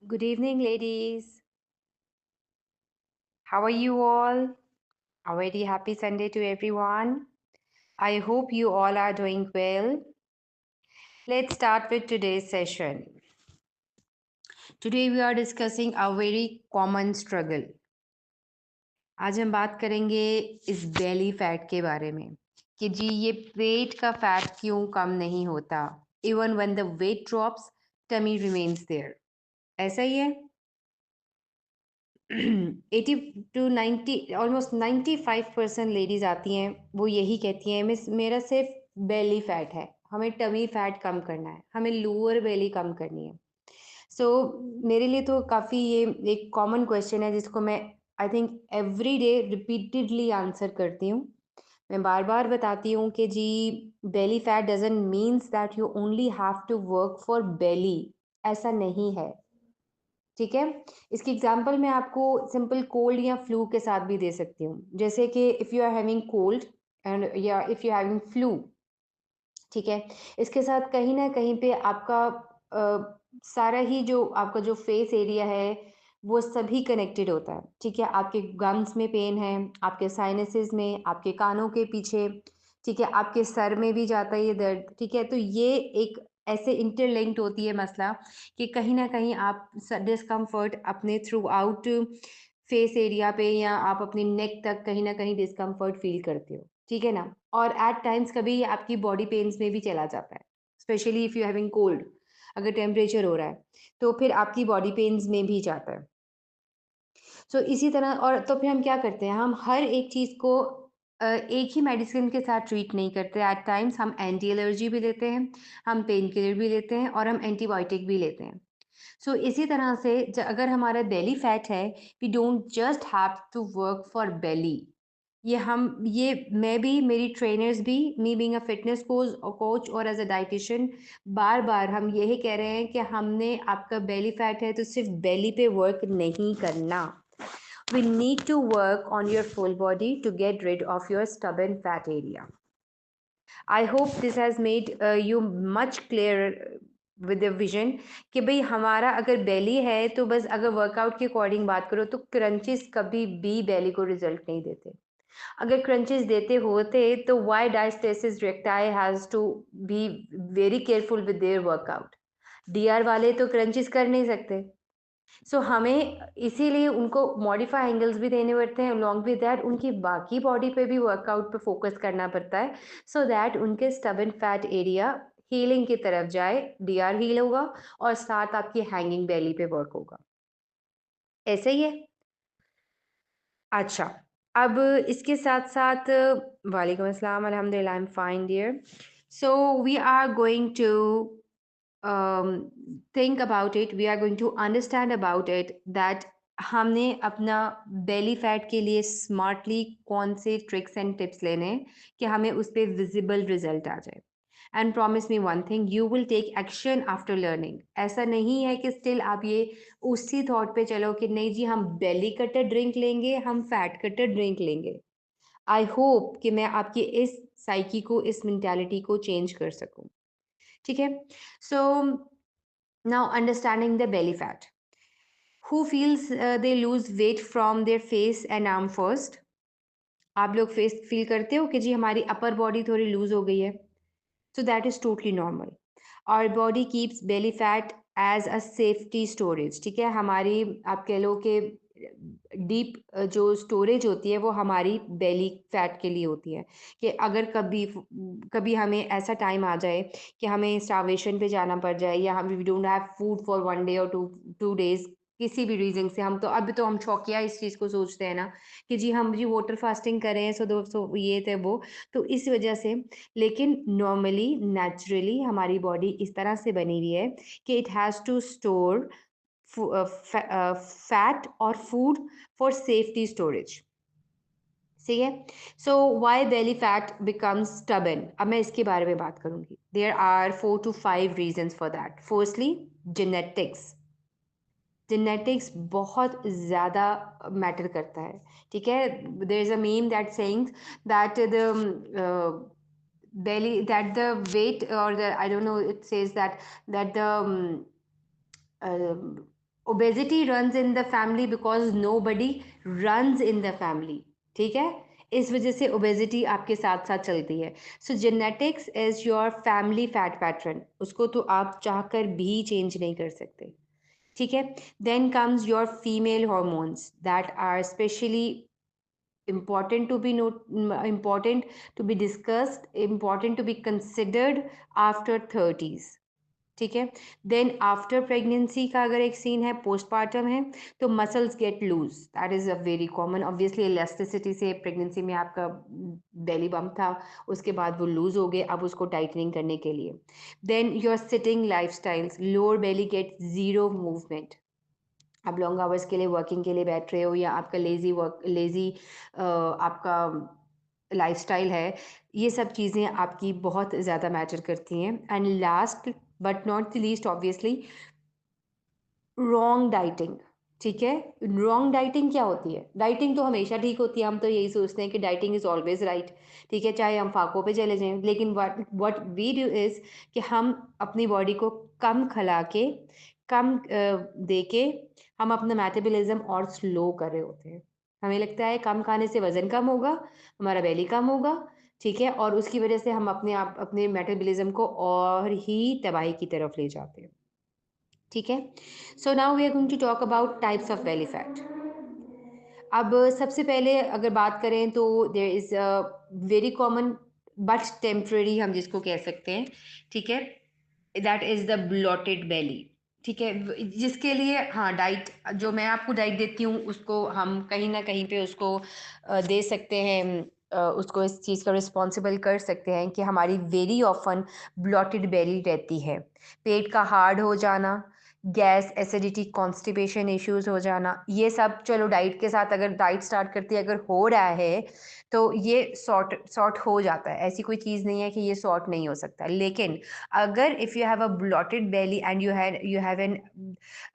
Good evening, ladies. How are you all? A very happy Sunday to everyone. I hope you all are doing well. Let's start with today's session. Today we are discussing a very common struggle. आज हम बात करेंगे इस belly fat के बारे में कि जी ये पेट का फैट क्यों कम नहीं होता even when the weight drops tummy remains there ऐसा ही है 80 टू 90 ऑलमोस्ट 95% लेडीज आती हैं वो यही कहती हैं मिस मेरा सिर्फ बेली फैट है हमें टमी फैट कम करना है हमें लोअर बेली कम करनी है सो मेरे लिए तो काफ़ी ये एक कॉमन क्वेश्चन है जिसको मैं I think every day repeatedly answer करती हूँ मैं बार बार बताती हूँ कि जी belly fat doesn't means that you only have to work for belly ऐसा नहीं है ठीक है इसकी एग्जांपल मैं आपको सिंपल कोल्ड या फ्लू के साथ भी दे सकती हूँ जैसे कि if you are having cold and या इफ़ यू हैविंग फ्लू ठीक है इसके साथ कहीं ना कहीं पे आपका सारा ही जो आपका जो फेस एरिया है वो सभी कनेक्टेड होता है ठीक है आपके गम्स में पेन है आपके साइनसेस में आपके कानों के पीछे ठीक है आपके सर में भी जाता है ये दर्द ठीक है तो ये एक ऐसे इंटरलिंक्ड होती है मसला कि कहीं न कहीं आप डिस्कम्फर्ट अपने थ्रू आउट फेस एरिया पे या आप अपनी नेक तक कहीं न कहीं डिस्कम्फर्ट फ़ील करते हो, ठीक है ना? और एट टाइम्स कभी आपकी बॉडी पेन्स में भी चला जाता है, specially if you having cold अगर टेम्परेचर हो रहा है, तो फिर आपकी बॉडी पेन्स में भी जाता है। सो इसी तरह और तो फिर हम क्या करते हैं, हम हर एक चीज़ को एक ही मेडिसिन के साथ ट्रीट नहीं करते, एट टाइम्स हम एंटी एलर्जी भी लेते हैं, हम पेन किलर भी लेते हैं और हम एंटीबायोटिक भी लेते हैं। सो इसी तरह से अगर हमारा बेली फैट है we don't just have to work for belly ये मैं भी मेरी ट्रेनर्स भी me being a fitness coach और एज अ डाइटिशियन बार बार हम यही कह रहे हैं कि हमने आपका बेली फैट है तो सिर्फ बेली पे वर्क नहीं करना we need to work on your full body to get rid of your stubborn fat area. I hope this has made you much clearer with the vision कि भाई हमारा अगर बेली है तो बस अगर वर्कआउट के अकॉर्डिंग बात करो तो क्रंचेस कभी भी बेली को रिजल्ट नहीं देते अगर क्रंचेस देते होते तो why diastasis recti has to be very careful with their workout DR वाले तो क्रंचेस कर नहीं सकते हमें इसीलिए उनको मॉडिफाई एंगल्स भी देने पड़ते हैं अलॉन्ग विद दैट उनकी बाकी बॉडी पे भी वर्कआउट पे फोकस करना पड़ता है सो दैट उनके स्टबन फैट एरिया हीलिंग की तरफ जाए डीआर हील होगा और साथ आपकी हैंगिंग बेली पे वर्क होगा ऐसे ही है अच्छा अब इसके साथ साथ वालेकुम अस्सलाम अल्हम्दुलिल्लाह I am fine dear so we are going to think about it we are going to understand about it that हमने अपना बेली फैट के लिए स्मार्टली कौन से ट्रिक्स एंड टिप्स लेने हैं कि हमें उस पर विजिबल रिजल्ट आ जाए and promise me one thing you will take action after learning ऐसा नहीं है कि स्टिल आप ये उसी थॉट पे चलो कि नहीं जी हम बेली कटर ड्रिंक लेंगे हम फैट कटर ड्रिंक लेंगे आई होप कि मैं आपकी इस साइकी को इस मेंटालिटी को चेंज कर सकूं ठीक है so now understanding the belly fat who feels they lose weight from their face and arm first आप लोग फेस फील करते हो कि जी हमारी अपर बॉडी थोड़ी लूज हो गई है so that is totally normal और body keeps belly fat as a safety storage ठीक है हमारी आप कह लो कि डीप जो स्टोरेज होती है वो हमारी बेली फैट के लिए होती है कि अगर कभी कभी हमें ऐसा टाइम आ जाए कि हमें स्टार्वेशन पे जाना पड़ जाए या हम we don't have food for one day और टू डेज किसी भी रीज़न से हम तो अभी तो हम शौकिया इस चीज़ को सोचते हैं ना कि जी हम जी वाटर फास्टिंग करें सो दोस्तों ये थे वो तो इस वजह से लेकिन नॉर्मली नेचुरली हमारी बॉडी इस तरह से बनी हुई है कि it has to store fat और फूड फॉर सेफ्टी स्टोरेज ठीक है so why belly fat becomes stubborn अब मैं इसके बारे में बात करूंगी there are 4 to 5 reasons for that firstly genetics genetics बहुत ज़्यादा मैटर करता है ठीक है there is a meme that saying that the belly that the weight or the I don't know it says that the obesity runs in the family because nobody runs in the family, ठीक है। इस वजह से obesity आपके साथ साथ चलती है। So genetics is your family fat pattern, उसको तो आप चाहकर भी चेंज नहीं कर सकते, ठीक है। Then comes your female hormones that are specially important to be important to be discussed, important to be considered after 30s, ठीक है। देन आफ्टर प्रेगनेंसी का अगर एक सीन है, पोस्टपार्टम है, तो muscles get loose, that is a very common. Obviously elasticity से pregnancy में आपका बेली बम्प था, उसके बाद वो लूज हो गए, अब उसको टाइटनिंग करने के लिए। Then your sitting life styles, lower belly get zero movement, आप लॉन्ग आवर्स के लिए वर्किंग के लिए बैठ रहे हो, या आपका लेज़ी आपका लाइफस्टाइल है, ये सब चीज़ें आपकी बहुत ज़्यादा मैटर करती हैं। And last but not the least obviously, wrong dieting, ठीक है। रॉन्ग डाइटिंग क्या होती है? डाइटिंग तो हमेशा ठीक होती है, हम तो यही सोचते हैं कि डाइटिंग इज़ ऑलवेज राइट, ठीक है, चाहे हम फाकों पे चले जाएं। लेकिन व्हाट वी डू इज़ कि हम अपनी बॉडी को कम खिला के, कम दे के, हम अपना मेटाबॉलिज्म और स्लो कर रहे होते हैं। हमें लगता है कम खाने से वज़न कम होगा, हमारा बेली कम होगा, ठीक है, और उसकी वजह से हम अपने मेटाबॉलिज्म को और ही तबाही की तरफ ले जाते हैं, ठीक है। So now we are going to talk about types of belly fat. अब सबसे पहले अगर बात करें तो there is a very common but temporary, हम जिसको कह सकते हैं, ठीक है, that is the bloated belly, ठीक है। जिसके लिए हाँ, डाइट जो मैं आपको डाइट देती हूँ उसको हम कहीं ना कहीं पे उसको दे सकते हैं, उसको इस चीज़ का रिस्पॉन्सिबल कर सकते हैं कि हमारी वेरी ऑफन ब्लॉटेड बेली रहती है। पेट का हार्ड हो जाना, गैस, एसिडिटी, कॉन्स्टिपेशन इश्यूज हो जाना, ये सब चलो डाइट के साथ, अगर डाइट स्टार्ट करती है, अगर हो रहा है तो ये सॉर्ट सॉर्ट हो जाता है। ऐसी कोई चीज़ नहीं है कि ये सॉर्ट नहीं हो सकता। लेकिन अगर if you have a bloated belly and you have an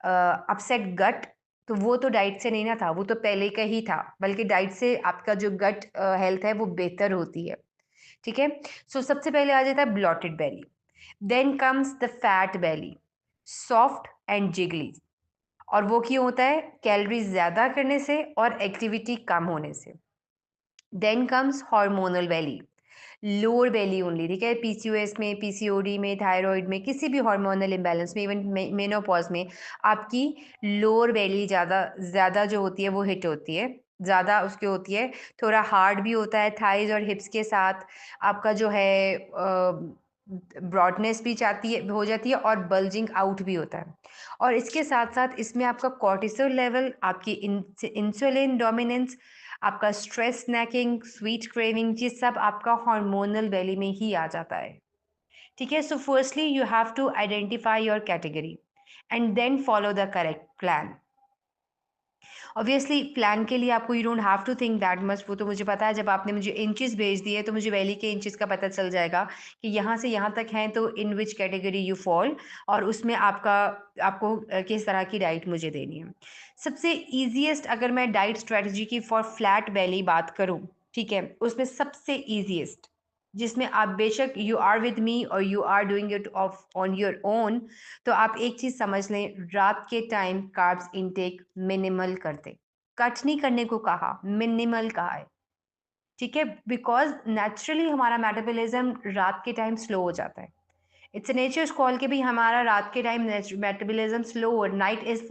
upset gut, तो वो तो डाइट से नहीं ना था, वो तो पहले का ही था, बल्कि डाइट से आपका जो गट हेल्थ है वो बेहतर होती है, ठीक है। सो सबसे पहले आ जाता है bloated belly. Then comes the fat belly, soft and jiggly, और वो क्यों होता है? कैलोरीज ज़्यादा करने से और एक्टिविटी कम होने से। देन कम्स हार्मोनल बेली, लोअर बेली ओनली, ठीक है। पीसीओएस में, पीसीओडी में, थायराइड में, किसी भी हार्मोनल इम्बैलेंस में, इवन मेनोपॉज में आपकी लोअर बेली ज़्यादा ज़्यादा जो होती है वो हिट होती है, ज़्यादा उसकी होती है। थोड़ा हार्ड भी होता है, थाइज और हिप्स के साथ आपका जो है ब्रॉडनेस भी चाहती है, हो जाती है, और बल्जिंग आउट भी होता है। और इसके साथ साथ इसमें आपका कॉर्टिसोल लेवल, आपकी इंसुलिन डोमिनेंस, आपका स्ट्रेस, स्नैकिंग, स्वीट क्रेविंग, ये सब आपका हार्मोनल बेली में ही आ जाता है, ठीक है। So firstly you have to identify your category and then follow the correct plan. Obviously plan के लिए आपको, you don't have to think that much, वो तो मुझे पता है, जब आपने मुझे इंचेस भेज दिए तो मुझे वैली के इंचेस का पता चल जाएगा कि यहाँ से यहाँ तक हैं, तो इन विच कैटेगरी यू फॉल, और उसमें आपको किस तरह की डाइट मुझे देनी है। सबसे ईजिएस्ट अगर मैं डाइट स्ट्रेटजी की फॉर फ्लैट बेली बात करूँ, ठीक है, उसमें सबसे ईजिएस्ट, जिसमें आप बेशक यू आर विद मी और you are doing it off on your own, तो आप एक चीज़ समझ लें, रात के टाइम कार्ब्स इनटेक मिनिमल कर दें। कट नहीं करने को कहा, मिनिमल कहा है, ठीक है। बिकॉज नेचुरली हमारा मेटाबॉलिज्म रात के टाइम स्लो हो जाता है। इट्स नेचर्स कॉल के भी हमारा रात के टाइम मेटाबॉलिज्म स्लो हो, night is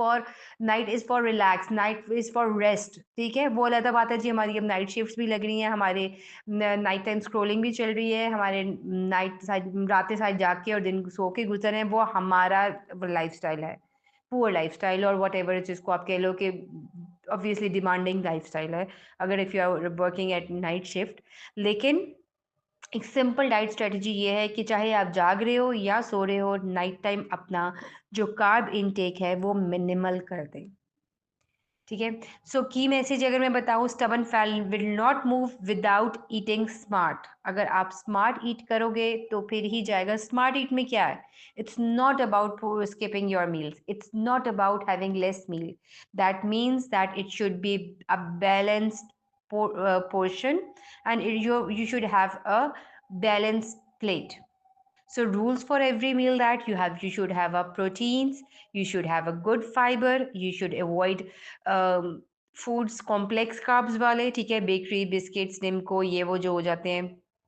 for relax, night is for rest, ठीक है। वो अलग बात है जी, हमारी अब नाइट शिफ्ट्स भी लग रही हैं, हमारे नाइट टाइम स्क्रोलिंग भी चल रही है, हमारे नाइट साइड रातें साइड जाग के और दिन सो के गुजर रहे हैं, वो हमारा लाइफस्टाइल है, पुअर लाइफस्टाइल, और वट एवर जिसको आप कह लो कि ऑब्वियसली डिमांडिंग लाइफस्टाइल है, अगर if you are working at night shift. लेकिन एक सिंपल डाइट स्ट्रेटजी ये है कि चाहे आप जाग रहे हो या सो रहे हो, नाइट टाइम अपना जो कार्ब इनटेक है वो मिनिमल कर दें, ठीक है। सो की मैसेज अगर मैं बताऊं, stubborn fat will not move without eating smart. अगर आप स्मार्ट ईट करोगे तो फिर ही जाएगा। स्मार्ट ईट में क्या है? It's not about skipping your meals, it's not about having less meal, that means that it should be a balanced portion, and you should have a balanced plate, So rules for every meal that you should have a proteins, you should have a good fiber, you should avoid foods complex carbs वाले, ठीक है, bakery biscuits nimko ये वो जो हो जाते हैं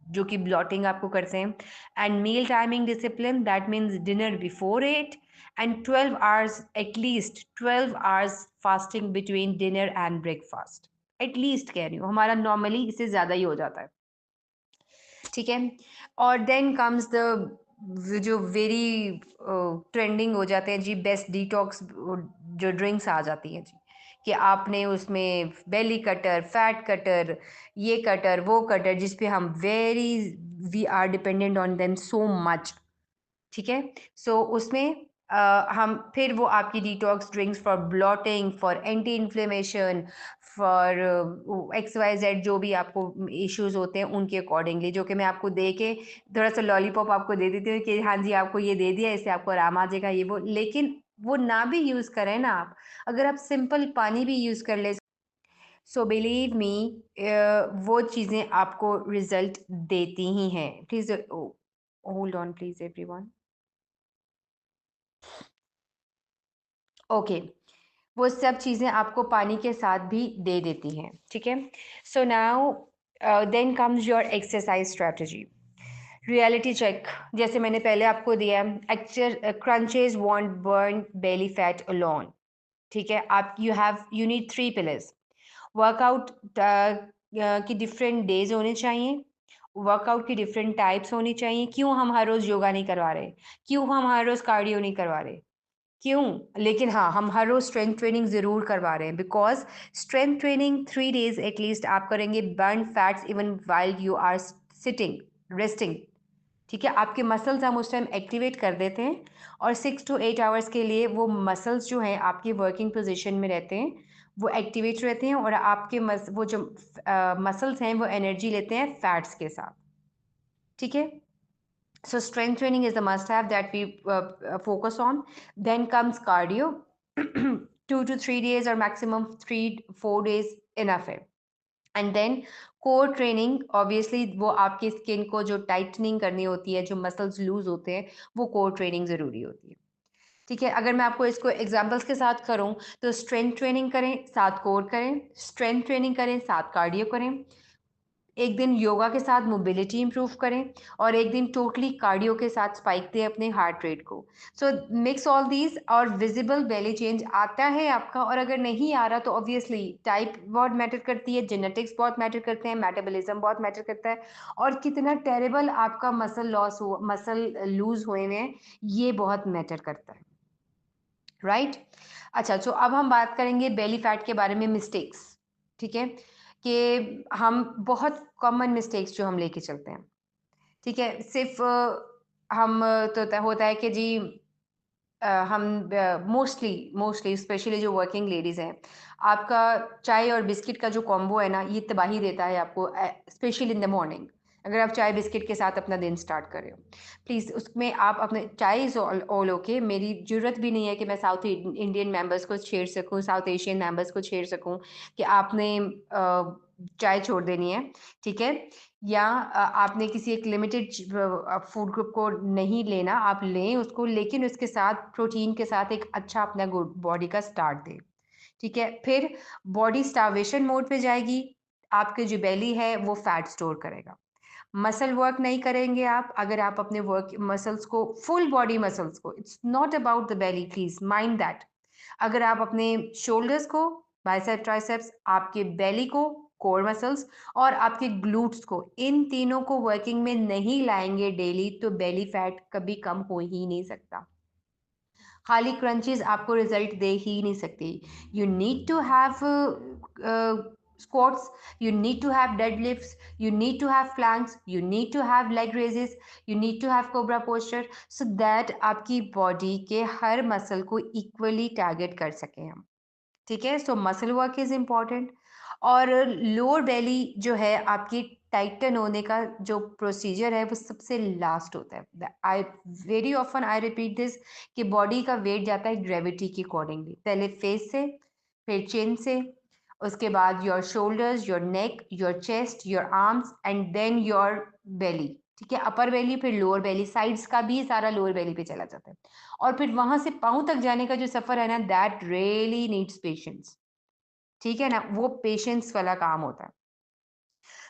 जो कि ब्लॉटिंग आपको करते हैं. And meal timing discipline, that means dinner before 8 and 12 hours, at least 12 hours fasting between dinner and breakfast. At least कह रही हूँ, हमारा नॉर्मली इससे ज़्यादा ही हो जाता है, ठीक है. और देन कम्स द जो वेरी ट्रेंडिंग हो जाते हैं जी, बेस्ट डिटॉक्स जो ड्रिंक्स आ जाती हैं जी, कि आपने उसमें बेली कटर, फैट कटर, ये कटर, वो कटर, जिस पे हम very we are dependent on them so much, ठीक है. सो उसमें हम फिर वो आपकी detox drinks for bloating, for anti inflammation, for X Y Z जो भी आपको इश्यूज होते हैं उनके अकॉर्डिंगली, जो कि मैं आपको दे के थोड़ा सा लॉलीपॉप आपको दे देती हूँ कि हाँ जी आपको ये दे दिया, इससे आपको आराम आ जाएगा ये वो, लेकिन वो ना भी यूज़ करें ना आप, अगर आप सिंपल पानी भी यूज़ कर ले, सो बिलीव मी, वो चीज़ें आपको रिजल्ट देती ही हैं. Please hold on please everyone. Okay, वो सब चीज़ें आपको पानी के साथ भी दे देती हैं, ठीक है. So now then comes your exercise strategy. Reality check, जैसे मैंने पहले आपको दिया, crunches won't burn belly fat alone, ठीक है. आप यू नीड 3 पिलर्स. वर्कआउट की डिफरेंट डेज होने चाहिए, वर्कआउट की डिफरेंट टाइप्स होनी चाहिए. क्यों हम हर रोज़ योगा नहीं करवा रहे, क्यों हम हर रोज़ कार्डियो नहीं करवा रहे, क्यों, लेकिन हाँ हम हर रोज स्ट्रेंथ ट्रेनिंग ज़रूर करवा रहे हैं, because strength training 3 days at least आप करेंगे, burn fats even while you are sitting resting, ठीक है. आपके मसल्स हम उस टाइम एक्टिवेट कर देते हैं, और 6 to 8 hours के लिए वो मसल्स जो हैं आपकी वर्किंग पोजिशन में रहते हैं, वो एक्टिवेट रहते हैं, और आपके वो जो मसल्स हैं वो एनर्जी लेते हैं फैट्स के साथ, ठीक है. So strength training is a must have that we focus on. Then comes cardio. 2 to 3 days or maximum 3-4 days enough है. And then core training, obviously वो आपकी स्किन को जो टाइटनिंग करनी होती है, जो मसल्स लूज होते हैं, वो कोर ट्रेनिंग ज़रूरी होती है, ठीक है. अगर मैं आपको इसको एग्जांपल्स के साथ करूं, तो स्ट्रेंथ ट्रेनिंग करें साथ कोर करें, स्ट्रेंथ ट्रेनिंग करें साथ कार्डियो करें, एक दिन योगा के साथ मोबिलिटी इंप्रूव करें, और एक दिन टोटली कार्डियो के साथ स्पाइक दें अपने हार्ट रेट को. सो मिक्स ऑल दीज, और विजिबल बेली चेंज आता है आपका. और अगर नहीं आ रहा तो ऑब्वियसली टाइप बहुत मैटर करती है, जेनेटिक्स बहुत मैटर करते हैं, मेटाबॉलिज्म बहुत मैटर करता है, और कितना टेरेबल आपका मसल लॉस हुआ, मसल लूज हुए हैं, ये बहुत मैटर करता है, राइट. अच्छा, तो अब हम बात करेंगे बेली फैट के बारे में, मिस्टेक्स, ठीक है, कि हम बहुत कॉमन मिस्टेक्स जो हम लेके चलते हैं, ठीक है. सिर्फ हम तो होता है कि जी हम मोस्टली मोस्टली स्पेशली जो वर्किंग लेडीज़ हैं, आपका चाय और बिस्किट का जो कॉम्बो है ना, ये तबाही देता है आपको, स्पेशली इन द मॉर्निंग. अगर आप चाय बिस्किट के साथ अपना दिन स्टार्ट कर रहे हो, प्लीज़ उसमें आप अपने चाय इज़ ऑल ओके, मेरी ज़रूरत भी नहीं है कि मैं साउथ इंडियन मेंबर्स को छेड़ सकूं, साउथ एशियन मेंबर्स को छेड़ सकूं कि आपने चाय छोड़ देनी है, ठीक है, या आपने किसी एक लिमिटेड फूड ग्रुप को नहीं लेना, आप लें उसको, लेकिन उसके साथ प्रोटीन के साथ एक अच्छा अपना गुड बॉडी का स्टार्ट दें, ठीक है. फिर बॉडी स्टार्वेशन मोड पे जाएगी, आपके जो बेली है वो फैट स्टोर करेगा. मसल वर्क नहीं करेंगे आप, अगर आप अपने वर्क मसल्स को, फुल बॉडी मसल्स को, it's not about the belly, please mind that. अगर आप अपने शोल्डर्स को, बाइसेप ट्राइसेप्स, आपके बेली को, कोर मसल्स, और आपके ग्लूट्स को, इन तीनों को वर्किंग में नहीं लाएंगे डेली, तो बेली फैट कभी कम हो ही नहीं सकता. खाली क्रंचेस आपको रिजल्ट दे ही नहीं सकती. You need to have squats, you need to have deadlifts, you need to have planks, you need to have leg raises, you need to have cobra posture, so that आपकी body के हर muscle को equally target कर सकें हम, ठीक है. सो muscle work is important. और lower बेली जो है आपकी टाइटन होने का जो प्रोसीजर है वो सबसे लास्ट होता है. I very often I repeat this, कि बॉडी का वेट जाता है ग्रेविटी के अकॉर्डिंगली, पहले फेस से, फिर चिन से, उसके बाद your shoulders, your neck, your chest, your arms, and then your belly, ठीक है, अपर बेली फिर लोअर बेली, साइड्स का भी सारा लोअर बेली पे चला जाता है, और फिर वहां से पाँव तक जाने का जो सफर है ना, दैट रियली नीड्स पेशेंस। ठीक है ना, वो पेशेंस वाला काम होता है।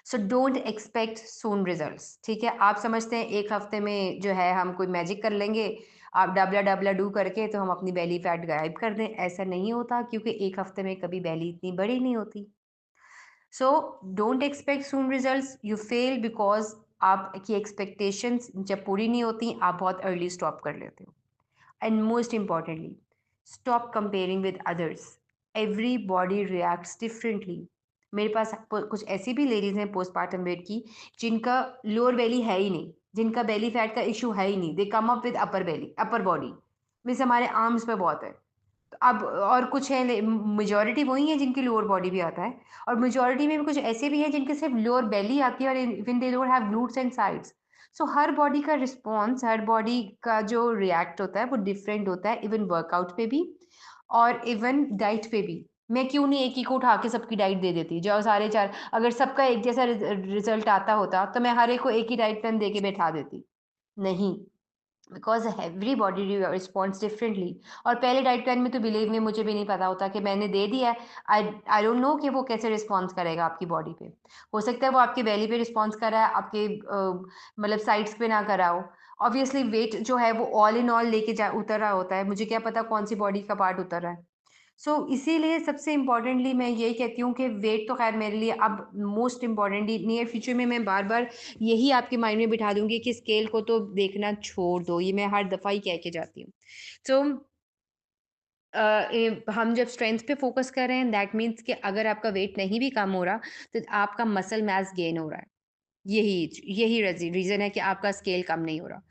So don't expect soon results. ठीक है, आप समझते हैं एक हफ्ते में जो है हम कोई मैजिक कर लेंगे, आप डबला डबला डू करके तो हम अपनी बेली फैट गायब कर दें, ऐसा नहीं होता, क्योंकि एक हफ्ते में कभी बेली इतनी बड़ी नहीं होती। So don't expect soon results, you fail because आपकी एक्सपेक्टेशंस जब पूरी नहीं होती आप बहुत अर्ली स्टॉप कर लेते हो। And most importantly, stop comparing with others. Everybody reacts differently. मेरे पास कुछ ऐसी भी लेडीज हैं पोस्टमार्टम वेट की, जिनका लोअर बेली है ही नहीं, जिनका बेली फैट का इशू है ही नहीं, they come up with upper belly, upper body means हमारे आर्म्स पे बहुत है। तो अब और कुछ है, मेजोरिटी वही है जिनकी लोअर बॉडी भी आता है, और मेजोरिटी में भी कुछ ऐसे भी हैं जिनके सिर्फ लोअर बेली आती है, और even they don't have glutes and sides. So her body का रिस्पॉन्स, हर बॉडी का जो रिएक्ट होता है वो डिफरेंट होता है, इवन वर्कआउट पे भी और इवन डाइट पे भी। मैं क्यों नहीं एक ही को उठा के सबकी डाइट दे देती, जो सारे चार, अगर सबका एक जैसा रिजल्ट आता होता तो मैं हर एक को एक ही डाइट प्लान दे के बैठा देती। नहीं, बिकॉज एवरीबॉडी रिस्पॉन्ड्स डिफरेंटली। और पहले डाइट प्लान में तो बिलीव में मुझे भी नहीं पता होता कि मैंने दे दिया है, आई डोंट नो कि वो कैसे रिस्पॉन्स करेगा आपकी बॉडी पे। हो सकता है वो आपके बेली पे रिस्पॉन्स कर रहा है, आपके मतलब साइड्स पे ना करा हो। ऑब्वियसली वेट जो है वो ऑल इन ऑल लेके जा उतर रहा होता है, मुझे क्या पता कौन सी बॉडी का पार्ट उतर रहा है। इसीलिए सबसे इम्पोर्टेंटली मैं यही कहती हूँ कि वेट तो खैर मेरे लिए अब मोस्ट इम्पॉर्टेंटली नियर फ्यूचर में मैं बार बार यही आपके माइंड में बिठा दूंगी कि स्केल को तो देखना छोड़ दो, ये मैं हर दफ़ा ही कह के जाती हूँ। सो हम जब स्ट्रेंथ पे फोकस कर रहे हैं, दैट मीन्स कि अगर आपका वेट नहीं भी कम हो रहा तो आपका मसल मास गेन हो रहा है। यही यही रीज़न है कि आपका स्केल कम नहीं हो रहा।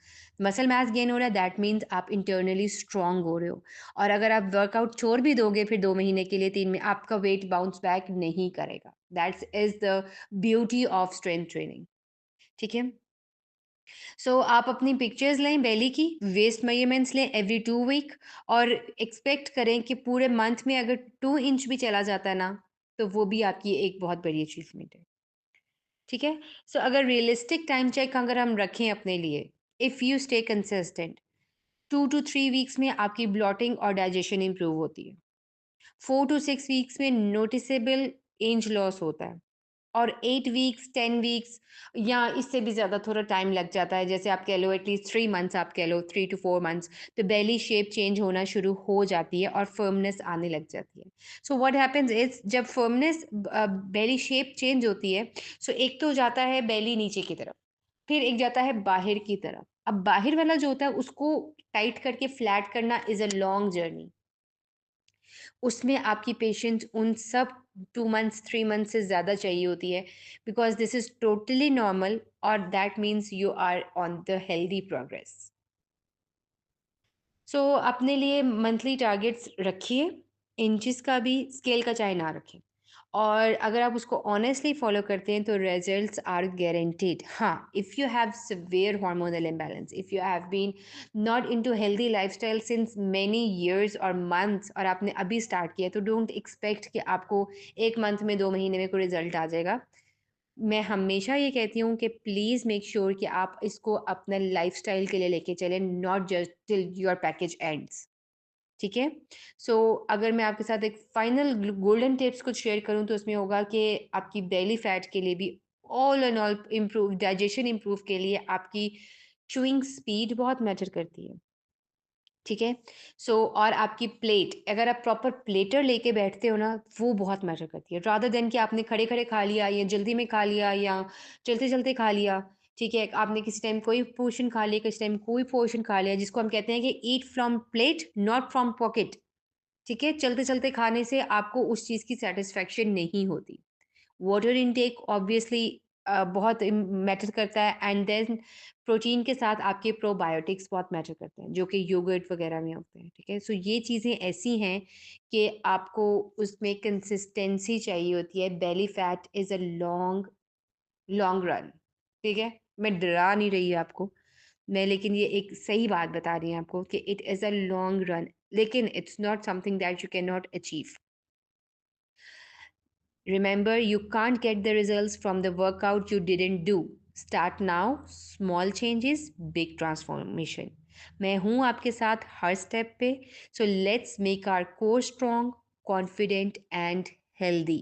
मसल मास गेन हो रहा है, दैट मीन्स आप इंटरनली स्ट्रांग हो रहे हो। और अगर आप वर्कआउट छोड़ भी दोगे फिर 2 महीने के लिए, 3 में आपका वेट बाउंस बैक नहीं करेगा। That's is the beauty of strength training. ठीक है? आप अपनी पिक्चर्स लें बेली की, वेस्ट मेजरमेंट्स लें एवरी 2 वीक, और एक्सपेक्ट करें कि पूरे मंथ में अगर 2 इंच भी चला जाता है ना, तो वो भी आपकी एक बहुत बड़ी अचीवमेंट है। ठीक है? अगर रियलिस्टिक टाइम चेक अगर हम रखें अपने लिए, if you stay consistent, 2 to 3 weeks में आपकी ब्लॉटिंग और डाइजेशन इंप्रूव होती है। 4 टू 6 वीक्स में नोटिसेबल एज लॉस होता है। और 8 वीक्स, 10 वीक्स या इससे भी ज़्यादा थोड़ा टाइम लग जाता है, जैसे आप कह लो एटलीस्ट 3 मंथ्स, आप कह लो 3 टू 4 मंथ्स, तो बेली शेप चेंज होना शुरू हो जाती है और फर्मनेस आने लग जाती है। व्हाट हैपेंस इज़, जब फर्मनेस बेली शेप चेंज होती है, एक तो जाता है बेली नीचे की तरफ, फिर एक जाता है बाहर की तरफ। अब बाहर वाला जो होता है उसको टाइट करके फ्लैट करना इज़ अ लॉन्ग जर्नी। उसमें आपकी पेशेंस उन सब 2 मंथ्स, 3 मंथ्स से ज़्यादा चाहिए होती है, because this is totally normal, और that means you are on the healthy progress. अपने लिए मंथली टारगेट्स रखिए, इंचेस का भी, स्केल का चाहे ना रखें। और अगर आप उसको ऑनेस्टली फॉलो करते हैं तो रिजल्ट्स आर गारंटीड। हाँ, if you have severe hormonal imbalance, if you have been not into healthy lifestyle since many years और मंथ्स, और आपने अभी स्टार्ट किया, तो डोंट एक्सपेक्ट कि आपको 1 मंथ में, 2 महीने में कोई रिजल्ट आ जाएगा। मैं हमेशा ये कहती हूँ कि प्लीज़ मेक श्योर कि आप इसको अपना लाइफ़स्टाइल के लिए लेके चलें, not just till your package ends. ठीक है? अगर मैं आपके साथ एक फाइनल गोल्डन टिप्स कुछ शेयर करूँ तो उसमें होगा कि आपकी बेली फैट के लिए भी, all and all improve, digestion improve के लिए आपकी च्यूइंग स्पीड बहुत मैटर करती है। ठीक है? और आपकी प्लेट, अगर आप प्रॉपर प्लेटर लेके बैठते हो ना, वो बहुत मैटर करती है। रादर देन कि आपने खड़े-खड़े खा लिया या जल्दी में खा लिया या चलते-चलते खा लिया, ठीक है? आपने किसी टाइम कोई पोर्शन खा लिया, किसी टाइम कोई पोर्शन खा लिया, जिसको हम कहते हैं कि eat from plate not from pocket. ठीक है? चलते-चलते खाने से आपको उस चीज़ की सैटिस्फैक्शन नहीं होती। वाटर इनटेक ऑब्वियसली बहुत मैटर करता है, एंड देन प्रोटीन के साथ आपके प्रोबायोटिक्स बहुत मैटर करते हैं, जो कि योगर्ट वगैरह में होते हैं। ठीक है? ये चीज़ें ऐसी हैं कि आपको उसमें कंसिस्टेंसी चाहिए होती है। Belly fat is a long long run. ठीक है? मैं डरा नहीं रही आपको, मैं लेकिन ये एक सही बात बता रही हूँ आपको कि it is a long run, लेकिन it's not something that you can not achieve. Remember, you can't get the results from the workout you didn't do. Start now, small changes big transformation. मैं हूँ आपके साथ हर step पे। So let's make our core strong, confident and healthy.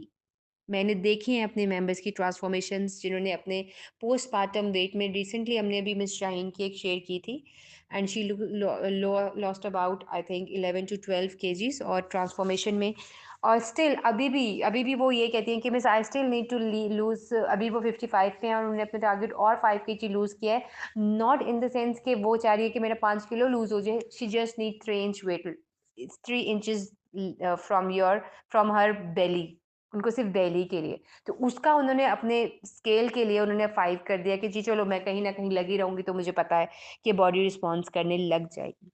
मैंने देखी हैं अपने मेंबर्स की ट्रांसफॉर्मेशंस जिन्होंने अपने पोस्टपार्टम वेट में, रिसेंटली हमने अभी मिस शाहीन की एक शेयर की थी, and she lost about I think 11 to 12 kgs और ट्रांसफॉर्मेशन में। और स्टिल अभी भी वो ये कहती हैं कि miss I still need to lose. अभी वो 55 पे हैं और उन्होंने अपने टारगेट और 5 kg लूज़ किया है। नॉट इन द सेंस कि वो चाह रही है कि मेरा 5 किलो लूज हो जाए, she just need 3 inch weight, 3 inches from her belly, उनको सिर्फ बेली के लिए। तो उसका उन्होंने अपने स्केल के लिए उन्होंने 5 कर दिया कि जी चलो मैं कहीं ना कहीं लगी रहूंगी तो मुझे पता है कि बॉडी रिस्पॉन्स करने लग जाएगी।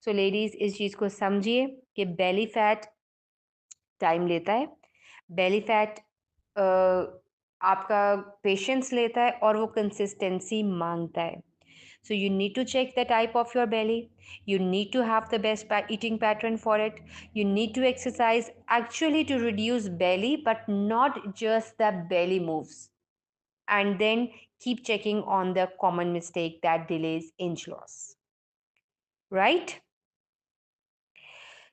सो लेडीज, इस चीज़ को समझिए कि बेली फैट टाइम लेता है। बेली फैट आपका पेशेंस लेता है और वो कंसिस्टेंसी मांगता है। So you need to check the type of your belly. You need to have the best eating pattern for it. You need to exercise actually to reduce belly, but not just the belly moves. And then keep checking on the common mistake that delays inch loss. Right?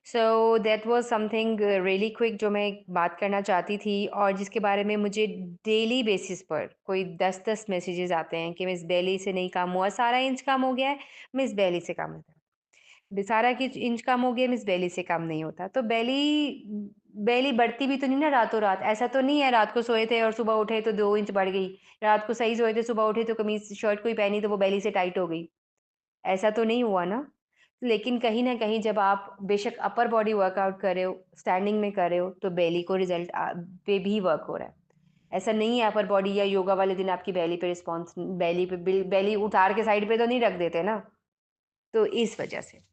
So that was something really quick जो मैं बात करना चाहती थी, और जिसके बारे में मुझे डेली बेसिस पर कोई 10-10 मैसेजेस आते हैं कि मिस बेली से नहीं कम हुआ, सारा इंच कम हो गया है, मिस बेली से कम होता है, सारा की इंच कम हो गया, मिस बेली से कम नहीं होता। तो बेली बेली बढ़ती भी तो नहीं ना रातों रात। ऐसा तो नहीं है रात को सोए थे और सुबह उठे तो 2 इंच बढ़ गई, रात को सही सोए थे सुबह उठे तो कमीज शर्ट कोई पहनी तो वो बेली से टाइट हो गई। ऐसा तो नहीं हुआ ना। लेकिन कहीं न कहीं जब आप बेशक अपर बॉडी वर्कआउट कर रहे हो, स्टैंडिंग में कर रहे हो, तो बेली को रिज़ल्ट पे भी वर्क हो रहा है। ऐसा नहीं है अपर बॉडी या योगा वाले दिन आपकी बेली पे रिस्पॉन्स, बेली उतार के साइड पे तो नहीं रख देते ना। तो इस वजह से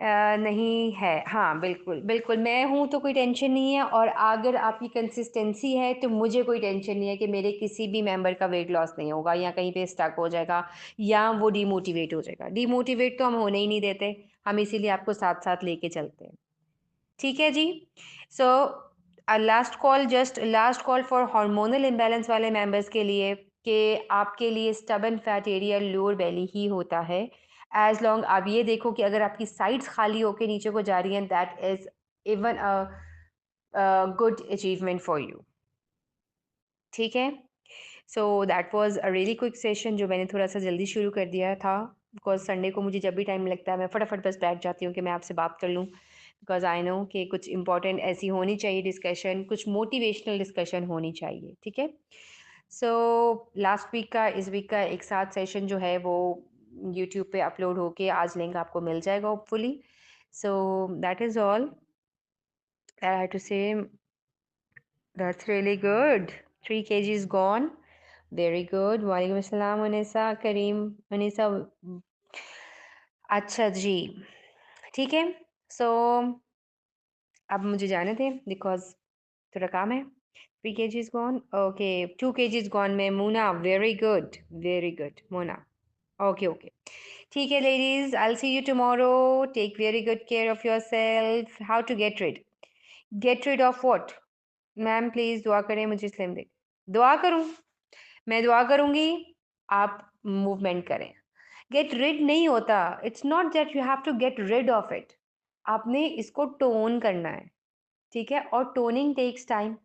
नहीं है। हाँ, बिल्कुल, बिल्कुल, मैं हूँ तो कोई टेंशन नहीं है, और अगर आपकी कंसिस्टेंसी है तो मुझे कोई टेंशन नहीं है कि मेरे किसी भी मेंबर का वेट लॉस नहीं होगा या कहीं पे स्टक हो जाएगा या वो डिमोटिवेट हो जाएगा। डिमोटिवेट तो हम होने ही नहीं देते, हम इसीलिए आपको साथ-साथ लेके चलते हैं। ठीक है जी? So last call for hormonal imbalance वाले मेंबर्स के लिए कि आपके लिए stubborn fat area lower belly ही होता है। एज़ लॉन्ग आप ये देखो कि अगर आपकी साइड्स खाली होके नीचे को जा रही हैं, that is even good achievement for you. ठीक है? So that was a really quick session जो मैंने थोड़ा-सा जल्दी शुरू कर दिया था, बिकॉज़ संडे को मुझे जब भी टाइम लगता है मैं फटाफट बस बैठ जाती हूँ कि मैं आपसे बात कर लूँ। बिकॉज़ आई नो कि कुछ इम्पोर्टेंट ऐसी होनी चाहिए डिस्कशन, कुछ मोटिवेशनल डिस्कशन होनी चाहिए, ठीक है? सो लास्ट वीक का इस वीक का एक साथ सेशन जो है वो यूट्यूब पे अपलोड होके आज लिंक आपको मिल जाएगा hopefully. So that is all that I have to say. That's really good. 3 kgs gone. Very good. वालेकुम अस्सलाम उनेसा करीम। उनेसा, अच्छा जी, ठीक है। सो अब मुझे जाने दें बिकॉज़ थोड़ा काम है। 3 kgs gone, okay. 2 kgs gone में Mona, very good Mona. Okay, okay. ठीक है ladies, I will see you tomorrow. Take very good care of yourself. How to get rid of what? Ma'am please दुआ करें मुझे स्लिम दे। दुआ करूँ? मैं दुआ करूँगी, आप मूवमेंट करें। गेट रिड नहीं होता, it's not that you have to get rid of it. आपने इसको टोन करना है, ठीक है? और टोनिंग टेक्स टाइम,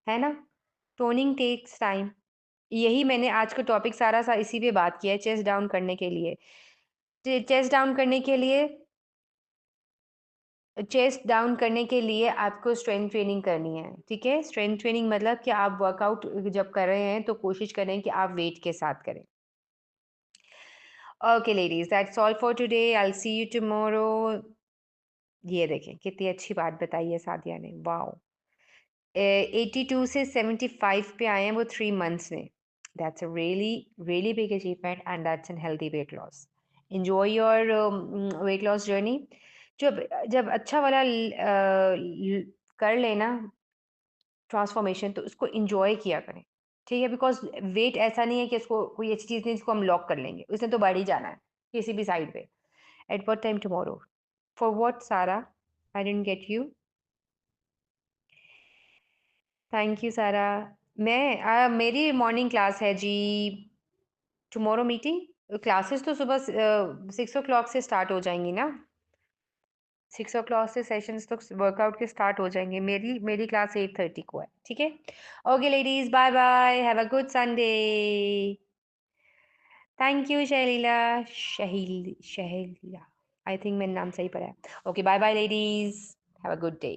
है ना? Toning takes time. यही मैंने आज का टॉपिक सारा सा इसी पे बात किया है, चेस्ट डाउन करने के लिए। चेस्ट डाउन करने के लिए आपको स्ट्रेंथ ट्रेनिंग करनी है, ठीक है? स्ट्रेंथ ट्रेनिंग मतलब कि आप वर्कआउट जब कर रहे हैं तो कोशिश करें कि आप वेट के साथ करें। Okay ladies, that's all for today. I will see you tomorrow. ये देखें कितनी अच्छी बात बताई है सादिया ने, वाओ। 82 से 75 पे आए हैं वो 3 months में। That's a really really big achievement and that's an healthy weight loss. Enjoy your weight loss journey. जब जब अच्छा वाला कर लेना ट्रांसफॉर्मेशन तो उसको एंजॉय किया करें, ठीक है? बिकॉज वेट ऐसा नहीं है कि इसको कोई अच्छी चीज़ नहीं जिसको हम लॉक कर लेंगे, उसने तो बढ़ ही जाना है किसी भी साइड पे। At what time tomorrow? For what, Sarah? I didn't get you. Thank you, Sarah. मेरी मॉर्निंग क्लास है जी। टुमारो मीटिंग क्लासेस तो सुबह 6 o'clock से स्टार्ट हो जाएंगी ना। 6 o'clock से सेशंस तो वर्कआउट के स्टार्ट हो जाएंगे। मेरी क्लास 8:30 को है, ठीक है। Okay ladies, bye bye, have a good Sunday. Thank you शैलीला। शहील शहलीला, आई थिंक मैंने नाम सही पढ़ा है। Okay bye bye ladies, have a good day.